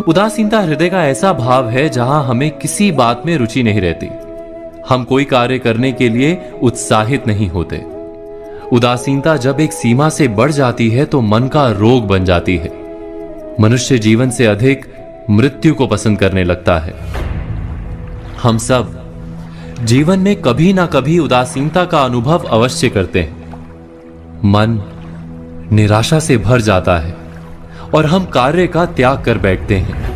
उदासीनता हृदय का ऐसा भाव है जहां हमें किसी बात में रुचि नहीं रहती। हम कोई कार्य करने के लिए उत्साहित नहीं होते। उदासीनता जब एक सीमा से बढ़ जाती है तो मन का रोग बन जाती है। मनुष्य जीवन से अधिक मृत्यु को पसंद करने लगता है। हम सब जीवन में कभी ना कभी उदासीनता का अनुभव अवश्य करते हैं। मन निराशा से भर जाता है और हम कार्य का त्याग कर बैठते हैं।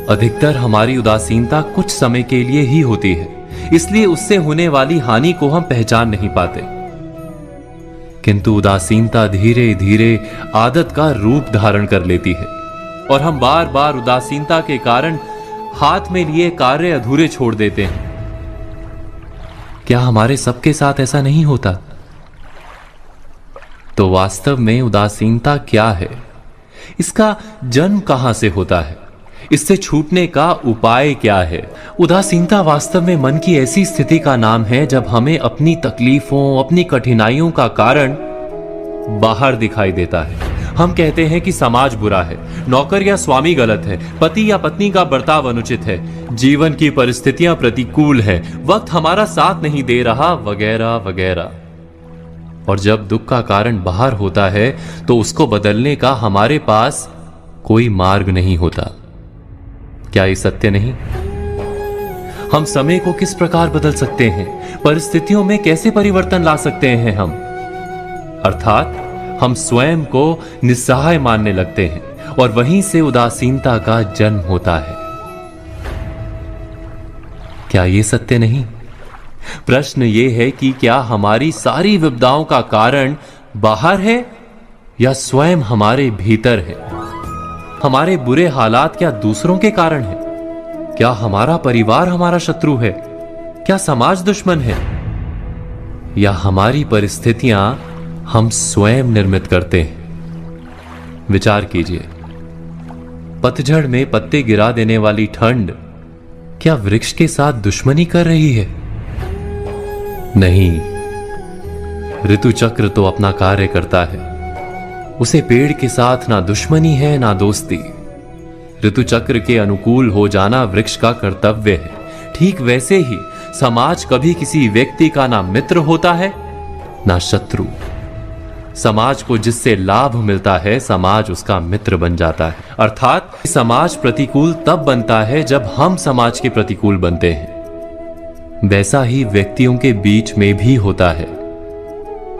अधिकतर हमारी उदासीनता कुछ समय के लिए ही होती है, इसलिए उससे होने वाली हानि को हम पहचान नहीं पाते। किंतु उदासीनता धीरे धीरे आदत का रूप धारण कर लेती है और हम बार बार उदासीनता के कारण हाथ में लिए कार्य अधूरे छोड़ देते हैं। क्या हमारे सबके साथ ऐसा नहीं होता? तो वास्तव में उदासीनता क्या है? इसका जन्म कहां से होता है? इससे छूटने का उपाय क्या है? उदासीनता वास्तव में मन की ऐसी स्थिति का नाम है जब हमें अपनी तकलीफों, अपनी कठिनाइयों का कारण बाहर दिखाई देता है। हम कहते हैं कि समाज बुरा है, नौकर या स्वामी गलत है, पति या पत्नी का बर्ताव अनुचित है, जीवन की परिस्थितियां प्रतिकूल है, वक्त हमारा साथ नहीं दे रहा, वगैरह वगैरह। और जब दुख का कारण बाहर होता है तो उसको बदलने का हमारे पास कोई मार्ग नहीं होता। क्या ये सत्य नहीं? हम समय को किस प्रकार बदल सकते हैं? परिस्थितियों में कैसे परिवर्तन ला सकते हैं हम? अर्थात हम स्वयं को निस्सहाय मानने लगते हैं और वहीं से उदासीनता का जन्म होता है। क्या ये सत्य नहीं? प्रश्न ये है कि क्या हमारी सारी विपदाओं का कारण बाहर है या स्वयं हमारे भीतर है? हमारे बुरे हालात क्या दूसरों के कारण है? क्या हमारा परिवार हमारा शत्रु है? क्या समाज दुश्मन है? या हमारी परिस्थितियां हम स्वयं निर्मित करते हैं? विचार कीजिए। पतझड़ में पत्ते गिरा देने वाली ठंड क्या वृक्ष के साथ दुश्मनी कर रही है? नहीं, ऋतु चक्र तो अपना कार्य करता है। उसे पेड़ के साथ ना दुश्मनी है ना दोस्ती। ऋतु चक्र के अनुकूल हो जाना वृक्ष का कर्तव्य है। ठीक वैसे ही समाज कभी किसी व्यक्ति का ना मित्र होता है ना शत्रु। समाज को जिससे लाभ मिलता है समाज उसका मित्र बन जाता है। अर्थात समाज प्रतिकूल तब बनता है जब हम समाज के प्रतिकूल बनते हैं। वैसा ही व्यक्तियों के बीच में भी होता है।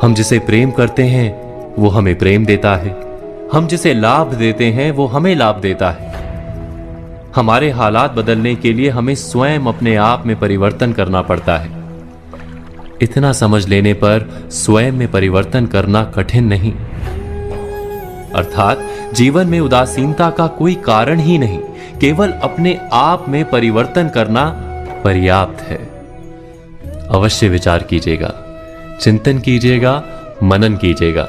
हम जिसे प्रेम करते हैं वो हमें प्रेम देता है, हम जिसे लाभ देते हैं वो हमें लाभ देता है। हमारे हालात बदलने के लिए हमें स्वयं अपने आप में परिवर्तन करना पड़ता है। इतना समझ लेने पर स्वयं में परिवर्तन करना कठिन नहीं। अर्थात जीवन में उदासीनता का कोई कारण ही नहीं, केवल अपने आप में परिवर्तन करना पर्याप्त है। अवश्य विचार कीजिएगा, चिंतन कीजिएगा, मनन कीजिएगा।